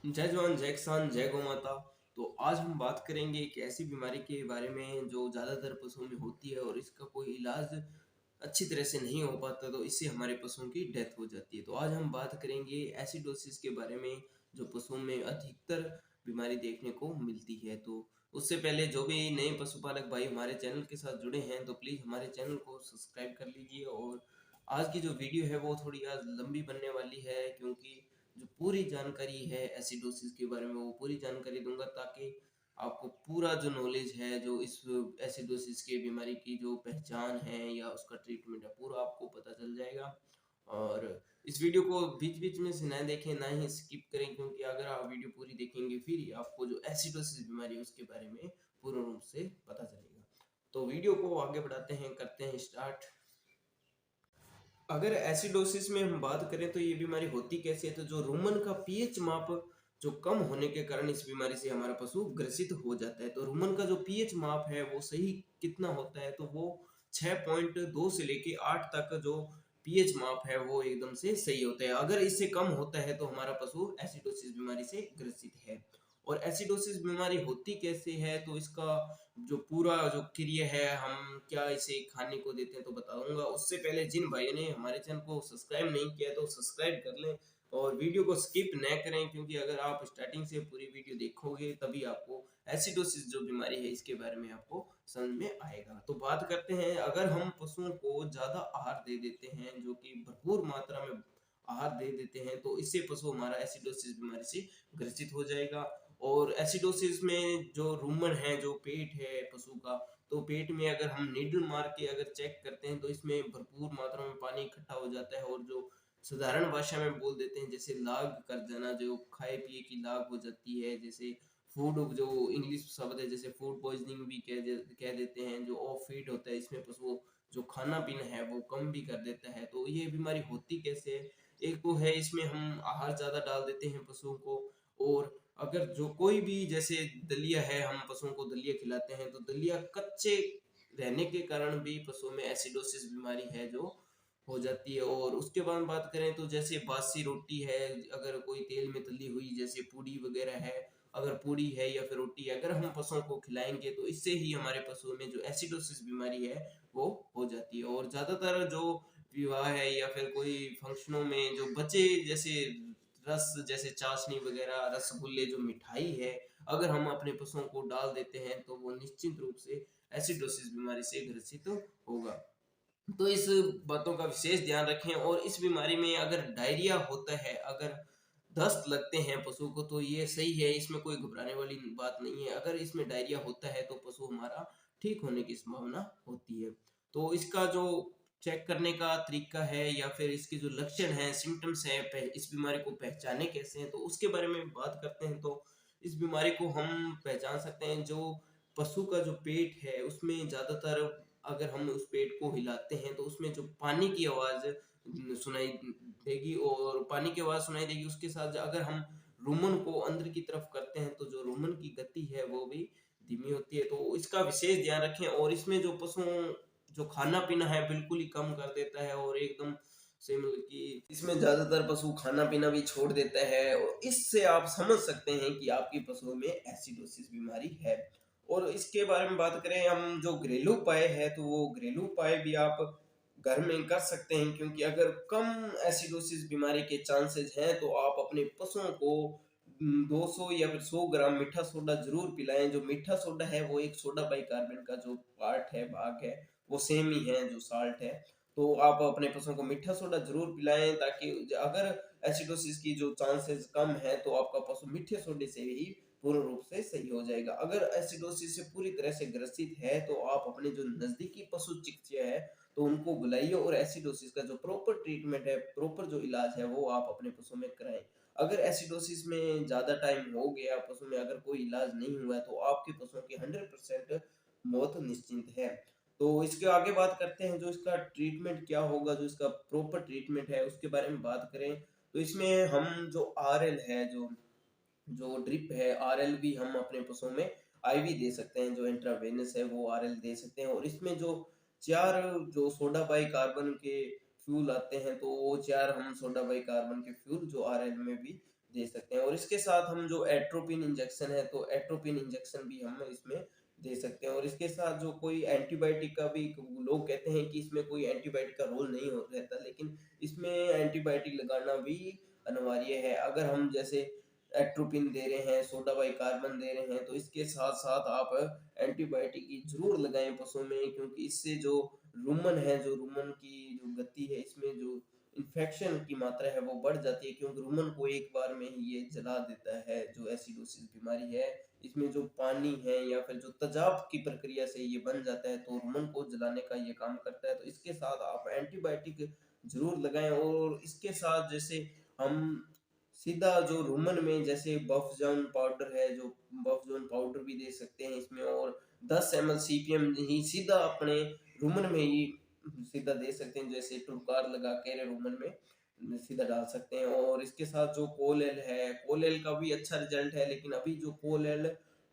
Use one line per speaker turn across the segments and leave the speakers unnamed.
जय जवान जय किसान जय गौ माता। तो आज हम बात करेंगे एक ऐसी बीमारी के बारे में जो ज़्यादातर पशुओं में होती है और इसका कोई इलाज अच्छी तरह से नहीं हो पाता, तो इससे हमारे पशुओं की डेथ हो जाती है। तो आज हम बात करेंगे एसिडोसिस के बारे में, जो पशुओं में अधिकतर बीमारी देखने को मिलती है। तो उससे पहले जो भी नए पशुपालक भाई हमारे चैनल के साथ जुड़े हैं तो प्लीज़ हमारे चैनल को सब्सक्राइब कर लीजिए। और आज की जो वीडियो है वो थोड़ी आज लंबी बनने वाली है, क्योंकि जो पूरी जानकारी है एसिडोसिस के बारे में वो पूरी जानकारी दूंगा, ताकि आपको पूरा जो नॉलेज है, जो इस एसिडोसिस के बीमारी की जो पहचान है या उसका ट्रीटमेंट है, पूरा आपको पता चल जाएगा। और इस वीडियो को बीच बीच में से ना देखें, ना ही स्किप करें, क्योंकि अगर आप वीडियो पूरी देखेंगे फिर ही आपको जो एसिडोसिस बीमारी है उसके बारे में पूर्ण रूप से पता चलेगा। तो वीडियो को आगे बढ़ाते हैं, करते हैं स्टार्ट। अगर एसिडोसिस में हम बात करें तो ये बीमारी होती कैसे है, तो जो रुमन का पीएच माप जो कम होने के कारण इस बीमारी से हमारा पशु ग्रसित हो जाता है। तो रुमन का जो पीएच माप है वो सही कितना होता है, तो वो 6.2 से लेके 8 तक जो पीएच माप है वो एकदम से सही होता है। अगर इससे कम होता है तो हमारा पशु एसिडोसिस बीमारी से ग्रसित है। और एसिडोसिस बीमारी होती कैसे है, तो इसका जो पूरा जो क्रिया है, हम क्या इसे खाने को देते हैं तो बताऊंगा। उससे पहले जिन भाइयों ने हमारे चैनल को सब्सक्राइब नहीं किया तो सब्सक्राइब कर लें और वीडियो को स्किप न करें, क्योंकि अगर आप स्टार्टिंग से पूरी वीडियो देखोगे तभी आपको एसिडोसिस जो बीमारी है इसके बारे में आपको समझ में आएगा। तो बात करते हैं, अगर हम पशुओं को ज्यादा आहार दे देते हैं, जो कि भरपूर मात्रा में आहार दे देते हैं, तो इससे पशु हमारा एसिडोसिस बीमारी से ग्रसित हो जाएगा। और एसिडोसिस में जो रूमन है, जो पेट है पशु का, तो पेट में अगर हम नीडल मार के अगर चेक करते हैं तो इसमें भरपूर मात्रा में पानी इकट्ठा हो जाता है। और जो साधारण भाषा में बोल देते हैं जैसे लाग कर जाना, जो खाए पिए की लाग हो जाती है, जैसे फूड जो इंग्लिश शब्द है जैसे फूड पॉइजनिंग भी कह देते हैं, जो ऑफ फीड होता है, इसमें पशु जो खाना पीना है वो कम भी कर देता है। तो ये बीमारी होती कैसे है, एक तो है इसमें हम आहार ज्यादा डाल देते हैं पशुओं को। और अगर जो कोई भी जैसे दलिया है, हम पशुओं को दलिया खिलाते हैं तो दलिया कच्चे रहने के कारण भी पशुओं में एसिडोसिस बीमारी है जो हो जाती है। और उसके बाद बात करें तो जैसे बासी रोटी है, अगर कोई तेल में तली हुई जैसे पूड़ी वगैरह है, अगर पूड़ी है या फिर रोटी है, अगर हम पशुओं को खिलाएंगे तो इससे ही हमारे पशुओं में जो एसिडोसिस बीमारी है वो हो जाती है। और ज्यादातर जो विवाह है या फिर कोई फंक्शनों में जो बचे जैसे रस, जैसे चाशनी वगैरह, रसगुल्ले, जो मिठाई है, अगर हम अपने पशुओं को डाल देते हैं तो वो निश्चित रूप से एसिडोसिस बीमारी से ग्रसित होगा। तो इस बातों का विशेष ध्यान रखें। और इस बीमारी में अगर डायरिया होता है, अगर दस्त लगते हैं पशु को, तो ये सही है, इसमें कोई घबराने वाली बात नहीं है। अगर इसमें डायरिया होता है तो पशु हमारा ठीक होने की संभावना होती है। तो इसका जो चेक करने का तरीका है या फिर इसके जो लक्षण हैं, सिम्टम्स हैं, इस बीमारी को पहचाने कैसे हैं, तो उसके बारे में बात करते हैं। तो इस बीमारी को हम पहचान सकते हैं, जो पशु का जो पेट है उसमें ज्यादातर अगर हम उस पेट को हिलाते हैं तो उसमें जो पानी की आवाज सुनाई देगी, और पानी की आवाज सुनाई देगी, उसके साथ अगर हम रुमन को अंदर की तरफ करते हैं तो जो रुमन की गति है वो भी धीमी होती है। तो इसका विशेष ध्यान रखें। और इसमें जो पशु जो खाना पीना है बिल्कुल ही कम कर देता है, और एकदम से मतलब कि इसमें ज्यादातर पशु खाना पीना भी छोड़ देता है, और इससे आप समझ सकते हैं कि आपकी पशुओं में एसिडोसिस बीमारी है। और इसके बारे में बात करें हम, जो घरेलू उपाय है, तो वो घरेलू उपाय भी आप घर में कर सकते हैं, क्योंकि अगर कम एसिडोसिस बीमारी के चांसेस हैं तो आप अपने पशुओं को 200 या फिर 100 ग्राम मीठा सोडा जरूर पिलाएं। जो मीठा सोडा है वो एक सोडा बाइकार्बोनेट का जो पार्ट है, भाग है, वो सेम ही है जो साल्ट है। तो आप अपने पशुओं को मीठा सोडा जरूर पिलाएं, ताकि अगर एसिडोसिस की जो चांसेस कम है तो आपका पशु मीठे सोडे से ही पूर्ण रूप से सही हो जाएगा। अगर एसिडोसिस से पूरी तरह से ग्रसित है तो आप अपने जो नजदीकी पशु चिकित्सक है तो उनको बुलाइए, और एसिडोसिस का जो प्रॉपर ट्रीटमेंट है, प्रॉपर जो इलाज है वो आप अपने पशु में कराएं। अगर एसिडोसिस में ज्यादा टाइम हो गया, पशु में अगर कोई इलाज नहीं हुआ है, तो आपके पशुओं की 100% मौत निश्चिंत है। तो इसके आगे बात करते हैं, जो इसका ट्रीटमेंट क्या होगा, जो इसका प्रॉपर ट्रीटमेंट है उसके बारे में बात करें। तो इसमें हम जो आरएल है, जो जो ड्रिप है, आरएल भी हम अपने पशुओं में आईवी दे सकते हैं, जो इंट्रावेनस है वो आरएल दे सकते हैं। और इसमें जो 4 जो सोडा बाई कार्बन के फ्यूल आते हैं, तो वो 4 हम सोडा बाई कार्बन के फ्यूल जो आरएल में भी दे सकते हैं। और इसके साथ हम जो एट्रोपिन इंजेक्शन है, तो एट्रोपिन इंजेक्शन भी हम इसमें दे सकते हैं। और इसके साथ जो कोई एंटीबायोटिक का भी, लोग कहते हैं कि इसमें कोई एंटीबायोटिक का रोल नहीं हो रहता, लेकिन इसमें एंटीबायोटिक लगाना भी अनिवार्य है। अगर हम जैसे एट्रोपिन दे रहे हैं, सोडा बाइकार्बन दे रहे हैं, तो इसके साथ साथ आप एंटीबायोटिक की जरूर लगाएं पशुओं में, क्योंकि इससे जो रुमन है, जो रुमन की जो गति है, इसमें जो इन्फेक्शन की मात्रा है वो बढ़ जाती है, क्योंकि रुमन को एक बार में ही ये जला देता है। जो एसिडोसिस बीमारी है, इसमें जो पानी है या फिर जो तेजाब की प्रक्रिया से ये बन जाता है, तो रुमन को जलाने का ये काम करता है। तो इसके साथ आप एंटीबायोटिक जरूर लगाएं। और इसके साथ जैसे हम सीधा जो रुमन में जैसे बफजोन पाउडर है, जो बफजोन पाउडर भी दे सकते हैं इसमें, और 10 ml सीपीएम ही सीधा अपने रुमन में ही सीधा दे सकते हैं, जैसे टुरकार लगा के रुमन में सीधा डाल सकते हैं। और इसके साथ जो कोलेल है, कोलेल का भी अच्छा रिजल्ट है, लेकिन अभी जो कोलेल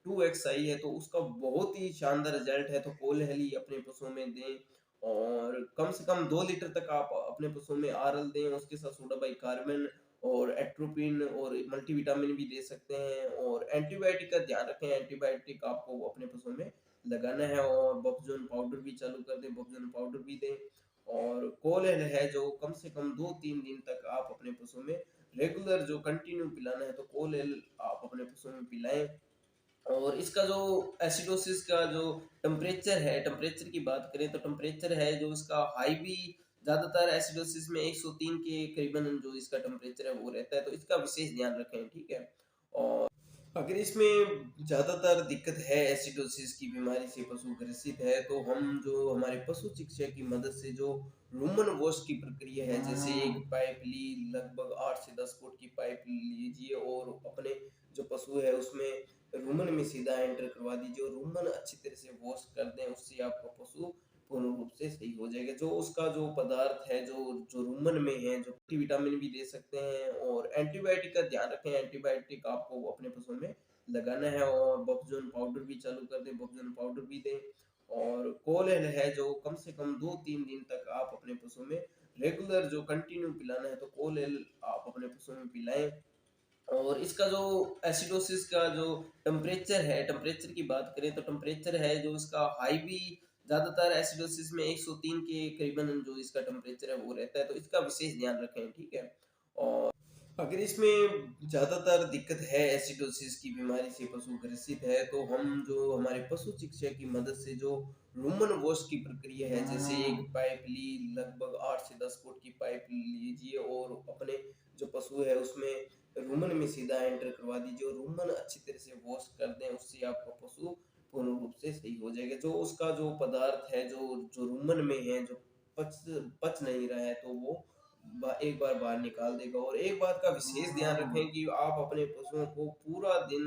2x आई है, तो उसका बहुत ही शानदार रिजल्ट है। तो कोलेल ही अपने पशुओं में दें, और कम से कम 2 लीटर तक आप अपने पशुओं में आरएल दें। उसके साथ सोडा बाइकार्बन और एट्रोपिन और मल्टीविटामिन भी दे सकते हैं। और एंटीबायोटिक का ध्यान रखें, एंटीबायोटिक आपको अपने पशुओं में लगाना है। और बफजोन पाउडर भी चालू कर दें, बफजोन पाउडर भी दें। और कोलेन है जो कम से कम 2-3 दिन तक आप अपने पशुओं में रेगुलर जो कंटिन्यू पिलाना है, तो कोलेल आप अपने पशुओं में पिलाएं। और इसका जो एसिडोसिस का जो टेम्परेचर है, टेम्परेचर की बात करें तो टेम्परेचर है जो इसका हाई भी ज़्यादातर एसिडोसिस में 103 के करीबन जो इसका टेम्परेचर है वो रहता है, तो इसका विशेष ध्यान रखें, ठीक है। और अगर इसमें ज़्यादातर दिक्कत है, एसिडोसिस की बीमारी से पशु ग्रसित है, तो हम जो हमारे पशु चिकित्सक की मदद से जो रूमन वॉश की प्रक्रिया है, जैसे एक पाइप ली, लगभग 8 से 10 फुट की पाइप लीजिए और अपने जो पशु है उसमें रूमन में सीधा एंटर करवा दीजिए, और रूमन अच्छी तरह से वॉश कर दें, उससे आपका पशु पूर्ण रूप से सही हो जाएगा। जो उसका जो पदार्थ है, जो जो रूमन में है, जो विटामिन भी दे सकते हैं। और एंटीबायोटिक का ध्यान रखें, एंटीबायोटिक आपको अपने पशुओं में लगाना है। और बफजोन पाउडर भी चालू कर दें, बफजोन पाउडर भी दें। और कोलेन है जो कम से कम 2-3 दिन तक आप अपने पशुओं में रेगुलर जो कंटिन्यू पिलाना है, तो कोलेल आप अपने पशुओं में पिलाएं। और इसका जो एसिडोसिस का जो टेम्परेचर है, टेम्परेचर की बात करें तो टेम्परेचर है जो इसका हाई भी ज़्यादातर एसिडोसिस में 103 के करीबन जो इसका टेम्परेचर है वो रहता है, तो इसका विशेष ध्यान रखें, ठीक है। और अगर इसमें ज़्यादातर दिक्कत है, एसिडोसिस की बीमारी से पशु ग्रसित है, तो हम जो हमारे पशु चिकित्सक की मदद से जो रूमन वॉश की प्रक्रिया है, जैसे एक पाइप ली, लगभग 8 से 10 फुट की पाइप लीजिए और अपने जो पशु है उसमें रूमन में सीधा एंटर करवा दीजिए, और रूमन अच्छी तरह से वॉश कर दें, उससे आपका पशु पूर्ण रूप से सही हो जाएगा। जो उसका जो पदार्थ है, जो जो रूमन में है, जो पच पच नहीं रहा है, तो वो एक बार बाहर निकाल देगा। और एक बात का विशेष ध्यान रखें कि आप अपने पशुओं को पूरा दिन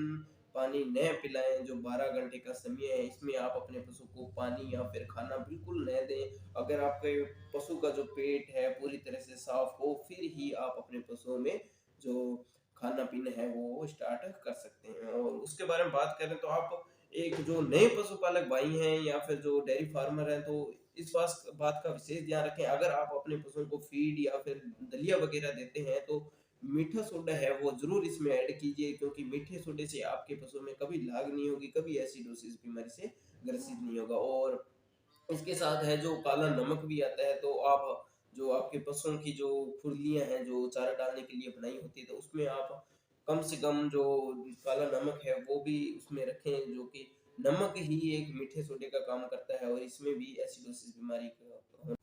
पानी न पिलाएं। जो 12 घंटे का समय है, इसमें आप अपने पशु को पानी या फिर खाना बिल्कुल न दें। अगर आपके पशु का जो पेट है पूरी तरह से साफ हो, फिर ही आप अपने पशुओं में जो खाना पीना है वो स्टार्ट कर सकते हैं। और उसके बारे में बात करें तो आप एक जो नए पशुपालक भाई हैं या फिर जो डेयरी फार्मर हैं, तो इस बात का विशेष ध्यान रखें। अगर आप अपने पशुओं को फीड या फिर दलिया वगैरह देते हैं, तो मीठा सोडा है वो जरूर इसमें ऐड कीजिए, क्योंकि मीठे सोडे से आपके पशु में कभी लाग नहीं होगी, कभी एसिडोसिस बीमारी से ग्रसित नहीं होगा। और इसके साथ है जो काला नमक भी आता है, तो आप जो आपके पशुओं की जो खुरलियां हैं जो चारा डालने के लिए बनाई होती है, तो उसमें आप कम से कम जो काला नमक है वो भी उसमें रखें, जो कि नमक ही एक मीठे सोडे का काम करता है, और इसमें भी एसिडोसिस बीमारी का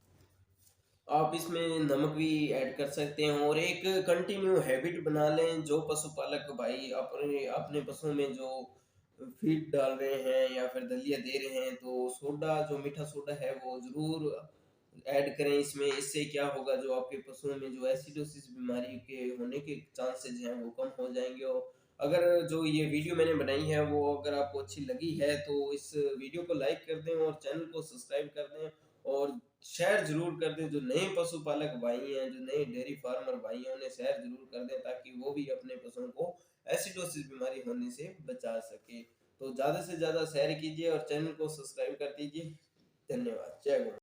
आप इसमें नमक भी ऐड कर सकते हैं। और एक कंटिन्यू हैबिट बना लें, जो पशुपालक भाई अपने अपने पशुओं में जो फीड डाल रहे हैं या फिर दलिया दे रहे हैं, तो सोडा, जो मीठा सोडा है वो ज़रूर ऐड करें इसमें। इससे क्या होगा, जो आपके पशुओं में जो एसिडोसिस बीमारी के होने के चांसेस हैं वो कम हो जाएंगे। और अगर जो ये वीडियो मैंने बनाई है वो अगर आपको अच्छी लगी है, तो इस वीडियो को लाइक कर दें और चैनल को सब्सक्राइब कर दें, और शेयर जरूर कर दें। जो नए पशुपालक भाई हैं, जो नए डेयरी फार्मर भाई हैं, उन्हें शेयर जरूर कर दें, ताकि वो भी अपने पशुओं को एसिडोसिस बीमारी होने से बचा सके। तो ज़्यादा से ज़्यादा शेयर कीजिए और चैनल को सब्सक्राइब कर दीजिए। धन्यवाद। जय गौ।